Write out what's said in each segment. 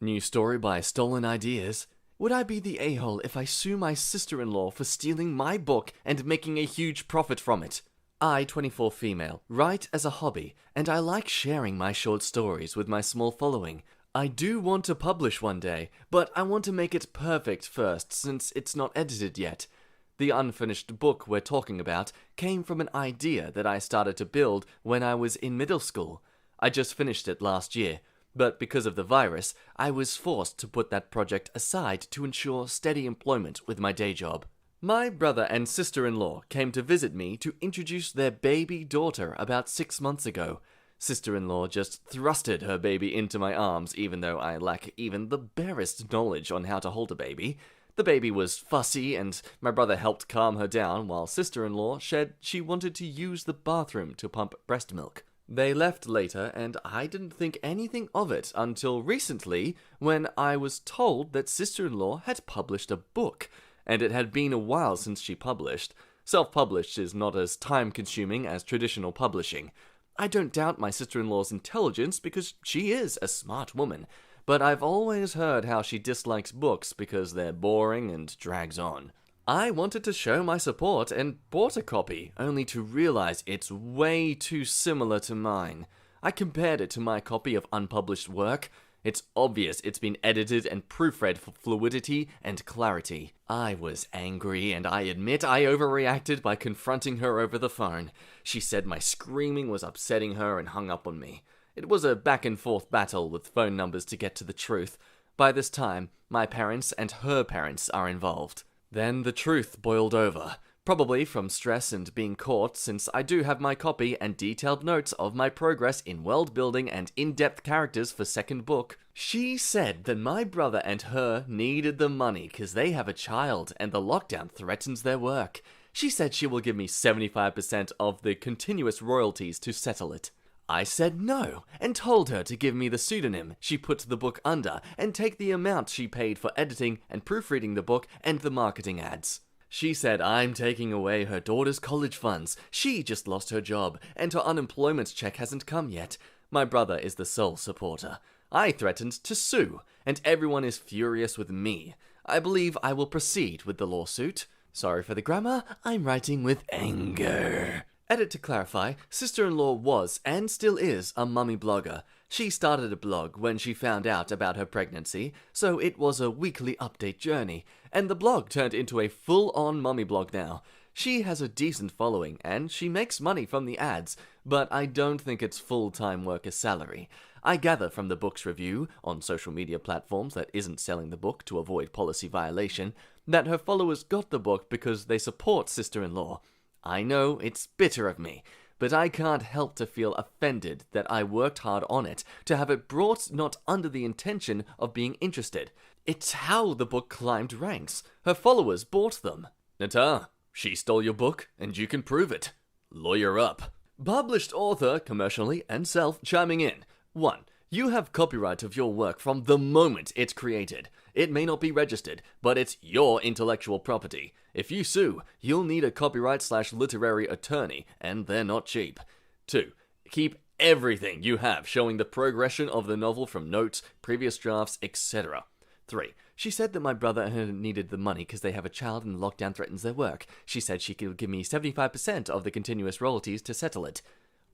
New story by Stolen Ideas. Would I be the a-hole if I sue my sister-in-law for stealing my book and making a huge profit from it? I, 24 female, write as a hobby, and I like sharing my short stories with my small following. I do want to publish one day, but I want to make it perfect first since it's not edited yet. The unfinished book we're talking about came from an idea that I started to build when I was in middle school. I just finished it last year, but because of the virus, I was forced to put that project aside to ensure steady employment with my day job. My brother and sister-in-law came to visit me to introduce their baby daughter about 6 months ago. Sister-in-law just thrusted her baby into my arms even though I lack even the barest knowledge on how to hold a baby. The baby was fussy and my brother helped calm her down while sister-in-law said she wanted to use the bathroom to pump breast milk. They left later and I didn't think anything of it until recently when I was told that sister-in-law had published a book, and it had been a while since she published. Self-published is not as time-consuming as traditional publishing. I don't doubt my sister-in-law's intelligence because she is a smart woman, but I've always heard how she dislikes books because they're boring and drags on. I wanted to show my support and bought a copy, only to realize it's way too similar to mine. I compared it to my copy of unpublished work. It's obvious it's been edited and proofread for fluidity and clarity. I was angry, and I admit I overreacted by confronting her over the phone. She said my screaming was upsetting her and hung up on me. It was a back-and-forth battle with phone numbers to get to the truth. By this time, my parents and her parents are involved. Then the truth boiled over, probably from stress and being caught, since I do have my copy and detailed notes of my progress in world building and in-depth characters for second book. She said that my brother and her needed the money because they have a child and the lockdown threatens their work. She said she will give me 75% of the continuous royalties to settle it. I said no, and told her to give me the pseudonym she put the book under and take the amount she paid for editing and proofreading the book and the marketing ads. She said I'm taking away her daughter's college funds. She just lost her job, and her unemployment check hasn't come yet. My brother is the sole supporter. I threatened to sue, and everyone is furious with me. I believe I will proceed with the lawsuit. Sorry for the grammar, I'm writing with anger. Edit to clarify, sister-in-law was and still is a mummy blogger. She started a blog when she found out about her pregnancy, so it was a weekly update journey, and the blog turned into a full-on mummy blog now. She has a decent following, and she makes money from the ads, but I don't think it's full-time work as salary. I gather from the book's review, on social media platforms that isn't selling the book to avoid policy violation, that her followers got the book because they support sister-in-law. I know it's bitter of me, but I can't help to feel offended that I worked hard on it to have it brought not under the intention of being interested. It's how the book climbed ranks. Her followers bought them. Nata, she stole your book, and you can prove it. Lawyer up. Published author, commercially and self, chiming in. 1. You have copyright of your work from the moment it's created. It may not be registered, but it's your intellectual property. If you sue, you'll need a copyright/literary attorney, and they're not cheap. 2. Keep everything you have showing the progression of the novel from notes, previous drafts, etc. 3. She said that my brother and her needed the money because they have a child and lockdown threatens their work. She said she could give me 75% of the continuous royalties to settle it.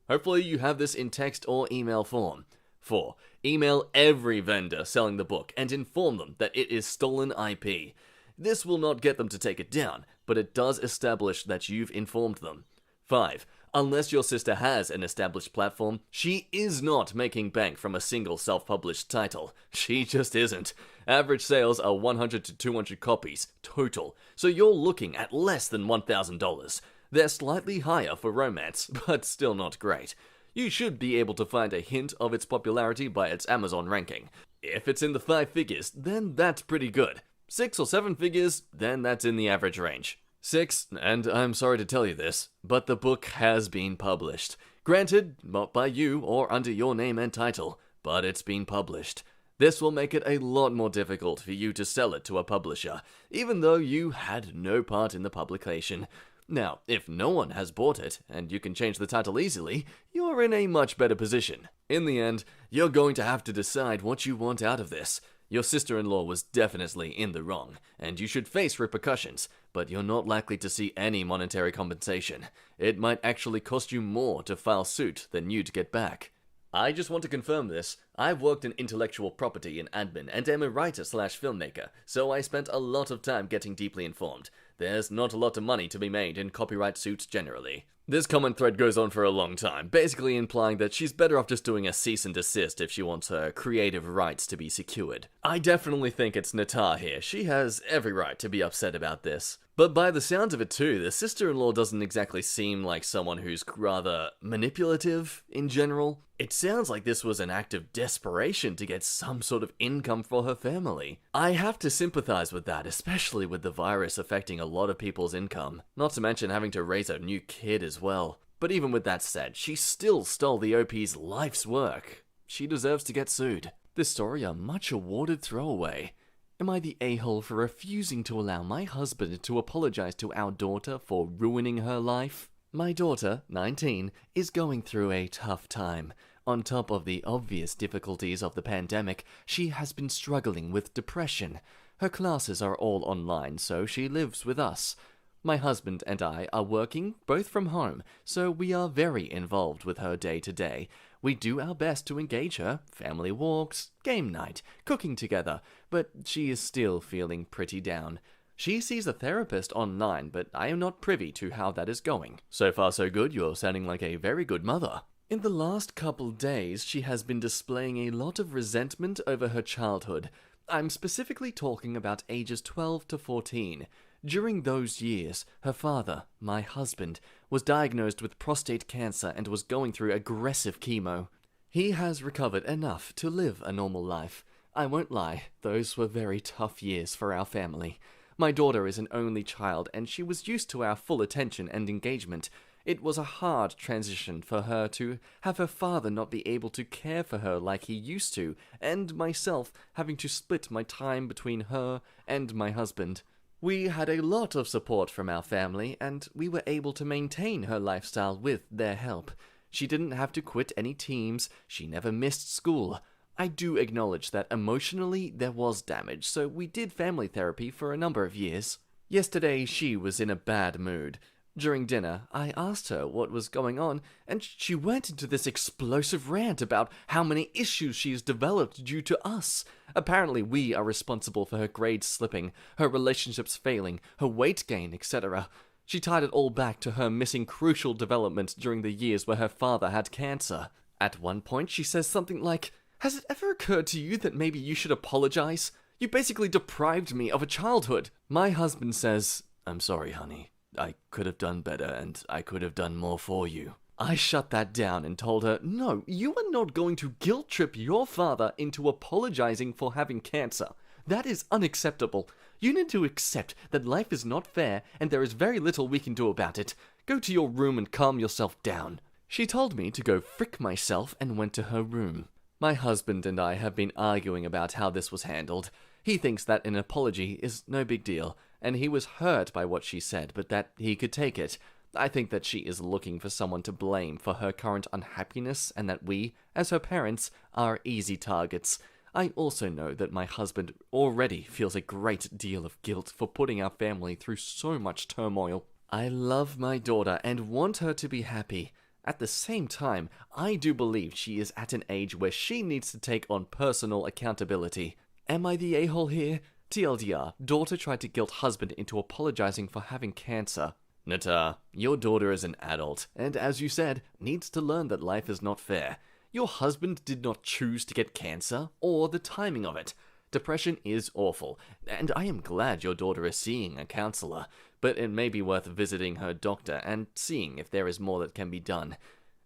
Hopefully you have this in text or email form. 4. Email every vendor selling the book and inform them that it is stolen IP. This will not get them to take it down, but it does establish that you've informed them. 5. Unless your sister has an established platform, she is not making bank from a single self-published title. She just isn't. Average sales are 100 to 200 copies, total, so you're looking at less than $1,000. They're slightly higher for romance, but still not great. You should be able to find a hint of its popularity by its Amazon ranking. If it's in the 5 figures, then that's pretty good. 6 or 7 figures, then that's in the average range. 6, and I'm sorry to tell you this, but the book has been published. Granted, not by you or under your name and title, but it's been published. This will make it a lot more difficult for you to sell it to a publisher, even though you had no part in the publication. Now, if no one has bought it, and you can change the title easily, you're in a much better position. In the end, you're going to have to decide what you want out of this. Your sister-in-law was definitely in the wrong, and you should face repercussions, but you're not likely to see any monetary compensation. It might actually cost you more to file suit than you to get back. I just want to confirm this. I've worked in intellectual property and admin and am a writer/filmmaker, so I spent a lot of time getting deeply informed. There's not a lot of money to be made in copyright suits generally. This comment thread goes on for a long time, basically implying that she's better off just doing a cease and desist if she wants her creative rights to be secured. I definitely think it's AmiTheA here. She has every right to be upset about this. But by the sounds of it too, the sister-in-law doesn't exactly seem like someone who's rather manipulative in general. It sounds like this was an act of desperation to get some sort of income for her family. I have to sympathize with that, especially with the virus affecting a lot of people's income, not to mention having to raise a new kid as well. But even with that said, she still stole the OP's life's work. She deserves to get sued. This story a much awarded throwaway. Am I the a-hole for refusing to allow my husband to apologize to our daughter for ruining her life? My daughter, 19, is going through a tough time. On top of the obvious difficulties of the pandemic, she has been struggling with depression. Her classes are all online, so she lives with us. My husband and I are working both from home, so we are very involved with her day to day. We do our best to engage her, family walks, game night, cooking together, but she is still feeling pretty down. She sees a therapist online, but I am not privy to how that is going. So far so good, you're sounding like a very good mother. In the last couple days, she has been displaying a lot of resentment over her childhood. I'm specifically talking about ages 12 to 14. During those years, her father, my husband, was diagnosed with prostate cancer and was going through aggressive chemo. He has recovered enough to live a normal life. I won't lie, those were very tough years for our family. My daughter is an only child, and she was used to our full attention and engagement. It was a hard transition for her to have her father not be able to care for her like he used to, and myself having to split my time between her and my husband. We had a lot of support from our family, and we were able to maintain her lifestyle with their help. She didn't have to quit any teams, she never missed school. I do acknowledge that emotionally there was damage, so we did family therapy for a number of years. Yesterday she was in a bad mood. During dinner, I asked her what was going on, and she went into this explosive rant about how many issues she's developed due to us. Apparently we are responsible for her grades slipping, her relationships failing, her weight gain, etc. She tied it all back to her missing crucial development during the years where her father had cancer. At one point she says something like, "Has it ever occurred to you that maybe you should apologize? You basically deprived me of a childhood." My husband says, "I'm sorry, honey. I could have done better, and I could have done more for you." I shut that down and told her, no, you are not going to guilt-trip your father into apologizing for having cancer. That is unacceptable. You need to accept that life is not fair, and there is very little we can do about it. Go to your room and calm yourself down. She told me to go frick myself and went to her room. My husband and I have been arguing about how this was handled. He thinks that an apology is no big deal, and he was hurt by what she said, but that he could take it. I think that she is looking for someone to blame for her current unhappiness, and that we, as her parents, are easy targets. I also know that my husband already feels a great deal of guilt for putting our family through so much turmoil. I love my daughter and want her to be happy. At the same time, I do believe she is at an age where she needs to take on personal accountability. Am I the a-hole here? TLDR, daughter tried to guilt husband into apologizing for having cancer. AmiTheA, your daughter is an adult, and as you said, needs to learn that life is not fair. Your husband did not choose to get cancer, or the timing of it. Depression is awful, and I am glad your daughter is seeing a counselor, but it may be worth visiting her doctor and seeing if there is more that can be done.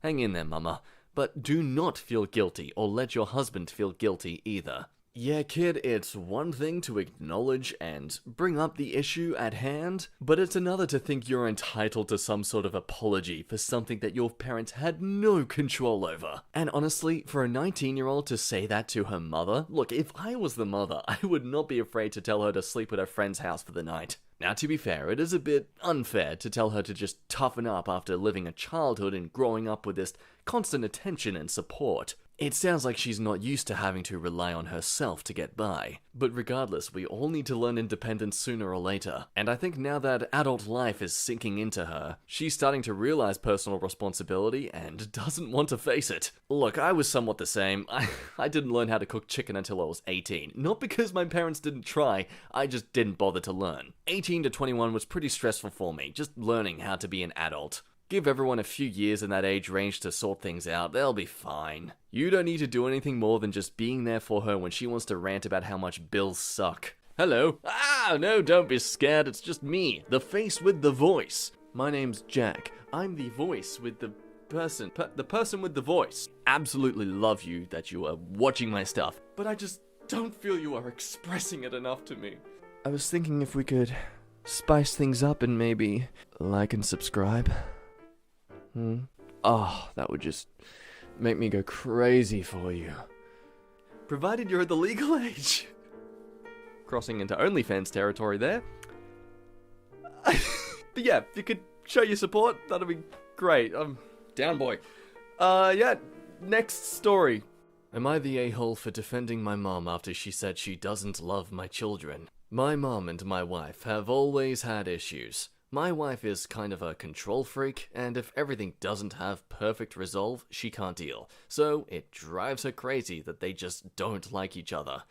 Hang in there, mama, but do not feel guilty or let your husband feel guilty either. Yeah, kid, it's one thing to acknowledge and bring up the issue at hand, but it's another to think you're entitled to some sort of apology for something that your parents had no control over. And honestly, for a 19-year-old to say that to her mother, look, if I was the mother, I would not be afraid to tell her to sleep at her friend's house for the night. Now, to be fair, it is a bit unfair to tell her to just toughen up after living a childhood and growing up with this constant attention and support. It sounds like she's not used to having to rely on herself to get by. But regardless, we all need to learn independence sooner or later. And I think now that adult life is sinking into her, she's starting to realize personal responsibility and doesn't want to face it. Look, I was somewhat the same. I didn't learn how to cook chicken until I was 18. Not because my parents didn't try, I just didn't bother to learn. 18 to 21 was pretty stressful for me, just learning how to be an adult. Give everyone a few years in that age range to sort things out, they'll be fine. You don't need to do anything more than just being there for her when she wants to rant about how much bills suck. Hello? No, don't be scared, it's just me, the face with the voice. My name's Jack. I'm the voice with the person with the voice. Absolutely love you that you are watching my stuff, but I just don't feel you are expressing it enough to me. I was thinking if we could spice things up and maybe like and subscribe. Oh, that would just make me go crazy for you. Provided you're at the legal age. Crossing into OnlyFans territory there. But yeah, if you could show your support, that'd be great. Down boy. Yeah, next story. Am I the a-hole for defending my mom after she said she doesn't love my children? My mom and my wife have always had issues. My wife is kind of a control freak, and if everything doesn't have perfect resolve, she can't deal. So it drives her crazy that they just don't like each other.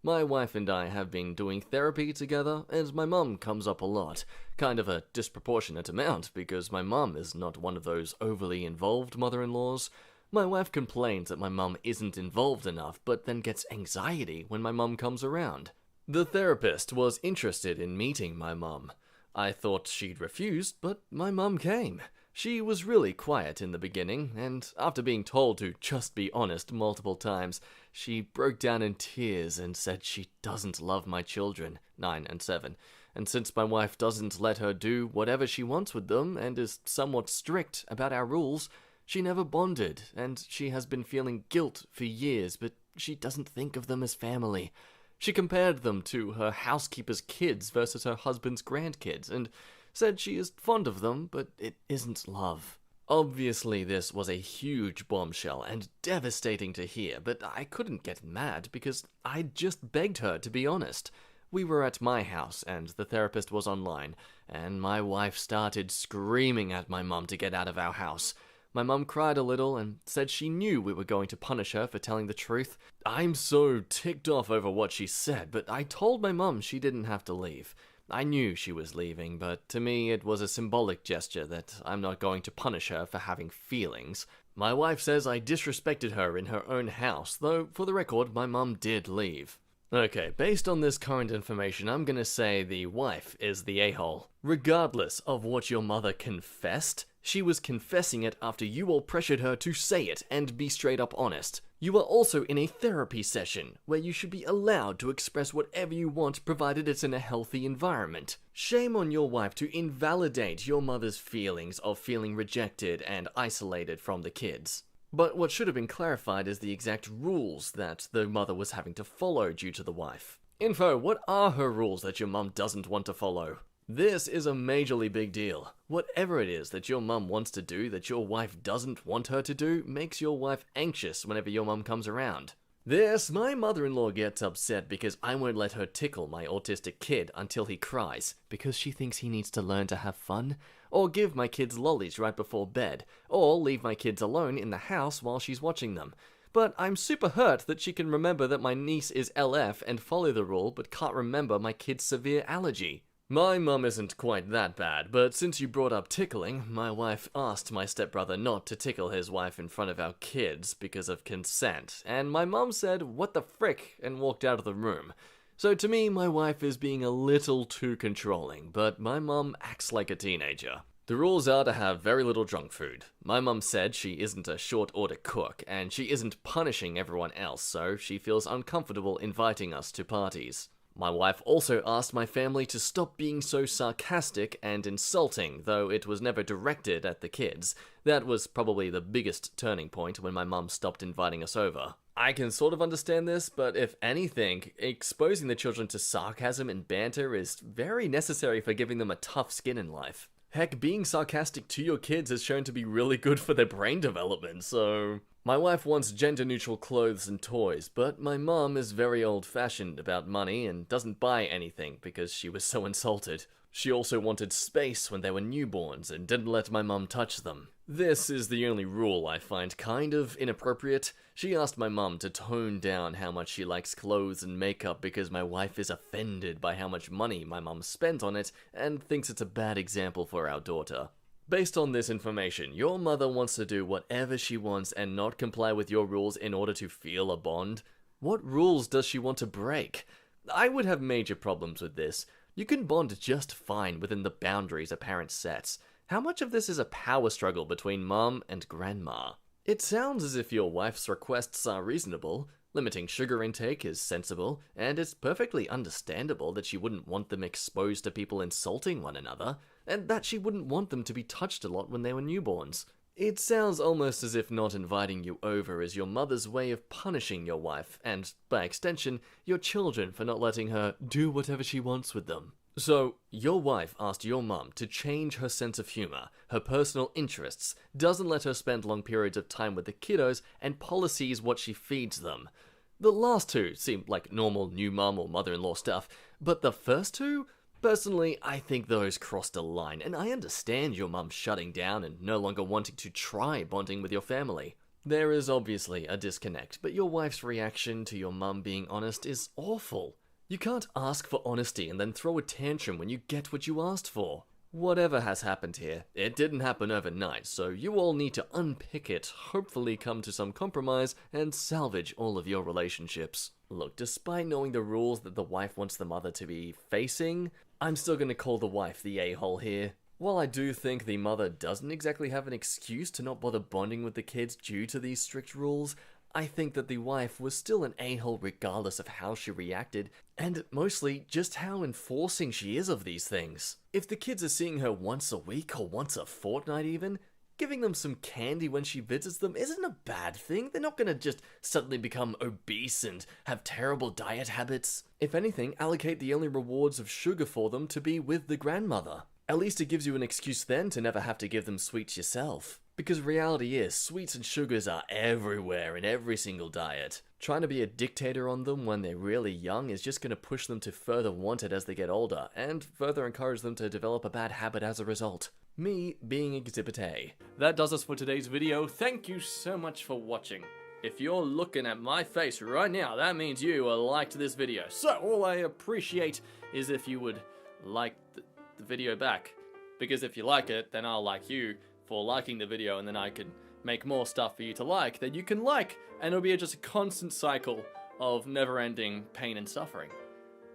My wife and I have been doing therapy together, and my mum comes up a lot. Kind of a disproportionate amount, because my mum is not one of those overly involved mother-in-laws. My wife complains that my mum isn't involved enough, but then gets anxiety when my mum comes around. The therapist was interested in meeting my mum. I thought she'd refused, but my mum came. She was really quiet in the beginning, and after being told to just be honest multiple times, she broke down in tears and said she doesn't love my children, 9 and 7, and since my wife doesn't let her do whatever she wants with them and is somewhat strict about our rules, she never bonded, and she has been feeling guilt for years, but she doesn't think of them as family. She compared them to her housekeeper's kids versus her husband's grandkids, and said she is fond of them, but it isn't love. Obviously, this was a huge bombshell and devastating to hear, but I couldn't get mad because I'd just begged her to be honest. We were at my house, and the therapist was online, and my wife started screaming at my mum to get out of our house. My mum cried a little and said she knew we were going to punish her for telling the truth. I'm so ticked off over what she said, but I told my mum she didn't have to leave. I knew she was leaving, but to me it was a symbolic gesture that I'm not going to punish her for having feelings. My wife says I disrespected her in her own house, though for the record my mum did leave. Okay, based on this current information, I'm gonna say the wife is the a-hole. Regardless of what your mother confessed, she was confessing it after you all pressured her to say it and be straight up honest. You are also in a therapy session, where you should be allowed to express whatever you want provided it's in a healthy environment. Shame on your wife to invalidate your mother's feelings of feeling rejected and isolated from the kids. But what should have been clarified is the exact rules that the mother was having to follow due to the wife. Info, what are her rules that your mum doesn't want to follow? This is a majorly big deal. Whatever it is that your mum wants to do that your wife doesn't want her to do makes your wife anxious whenever your mum comes around. My mother-in-law gets upset because I won't let her tickle my autistic kid until he cries, because she thinks he needs to learn to have fun, or give my kids lollies right before bed, or leave my kids alone in the house while she's watching them. But I'm super hurt that she can remember that my niece is LF and follow the rule, but can't remember my kid's severe allergy. My mum isn't quite that bad, but since you brought up tickling, my wife asked my stepbrother not to tickle his wife in front of our kids because of consent, and my mum said, "What the frick?" and walked out of the room. So to me, my wife is being a little too controlling, but my mum acts like a teenager. The rules are to have very little junk food. My mum said she isn't a short-order cook, and she isn't punishing everyone else, so she feels uncomfortable inviting us to parties. My wife also asked my family to stop being so sarcastic and insulting, though it was never directed at the kids. That was probably the biggest turning point when my mum stopped inviting us over. I can sort of understand this, but if anything, exposing the children to sarcasm and banter is very necessary for giving them a tough skin in life. Heck, being sarcastic to your kids is shown to be really good for their brain development, so... My wife wants gender-neutral clothes and toys, but my mom is very old-fashioned about money and doesn't buy anything because she was so insulted. She also wanted space when they were newborns and didn't let my mom touch them. This is the only rule I find kind of inappropriate. She asked my mom to tone down how much she likes clothes and makeup because my wife is offended by how much money my mom spent on it and thinks it's a bad example for our daughter. Based on this information, your mother wants to do whatever she wants and not comply with your rules in order to feel a bond? What rules does she want to break? I would have major problems with this. You can bond just fine within the boundaries a parent sets. How much of this is a power struggle between mom and grandma? It sounds as if your wife's requests are reasonable. Limiting sugar intake is sensible, and it's perfectly understandable that she wouldn't want them exposed to people insulting one another, and that she wouldn't want them to be touched a lot when they were newborns. It sounds almost as if not inviting you over is your mother's way of punishing your wife, and, by extension, your children for not letting her do whatever she wants with them. So, your wife asked your mum to change her sense of humor, her personal interests, doesn't let her spend long periods of time with the kiddos, and policies what she feeds them. The last two seem like normal new mum or mother-in-law stuff, but the first two? Personally, I think those crossed a line, and I understand your mum shutting down and no longer wanting to try bonding with your family. There is obviously a disconnect, but your wife's reaction to your mum being honest is awful. You can't ask for honesty and then throw a tantrum when you get what you asked for. Whatever has happened here, it didn't happen overnight, so you all need to unpick it, hopefully come to some compromise, and salvage all of your relationships. Look, despite knowing the rules that the wife wants the mother to be facing, I'm still gonna call the wife the a-hole here. While I do think the mother doesn't exactly have an excuse to not bother bonding with the kids due to these strict rules, I think that the wife was still an a-hole regardless of how she reacted, and mostly just how enforcing she is of these things. If the kids are seeing her once a week or once a fortnight even, giving them some candy when she visits them isn't a bad thing. They're not gonna just suddenly become obese and have terrible diet habits. If anything, allocate the only rewards of sugar for them to be with the grandmother. At least it gives you an excuse then to never have to give them sweets yourself. Because reality is, sweets and sugars are everywhere in every single diet. Trying to be a dictator on them when they're really young is just going to push them to further want it as they get older, and further encourage them to develop a bad habit as a result. Me being Exhibit A. That does us for today's video. Thank you so much for watching. If you're looking at my face right now, that means you liked this video. So all I appreciate is if you would like the video back. Because if you like it, then I'll like you for liking the video, and then I can make more stuff for you to like that you can like, and it'll be just a constant cycle of never-ending pain and suffering.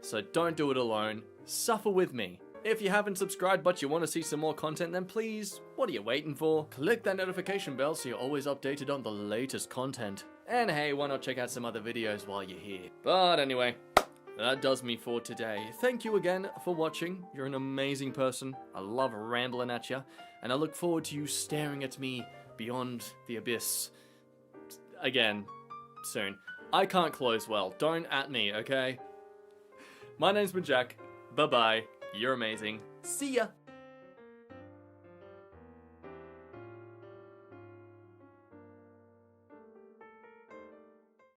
So don't do it alone, suffer with me. If you haven't subscribed but you want to see some more content, then please, what are you waiting for? Click that notification bell so you're always updated on the latest content. And hey, why not check out some other videos while you're here? But anyway, that does me for today. Thank you again for watching. You're an amazing person. I love rambling at you, and I look forward to you staring at me beyond the abyss again soon. I can't close well. Don't at me, okay? My name's been Jack. Bye-bye. You're amazing. See ya!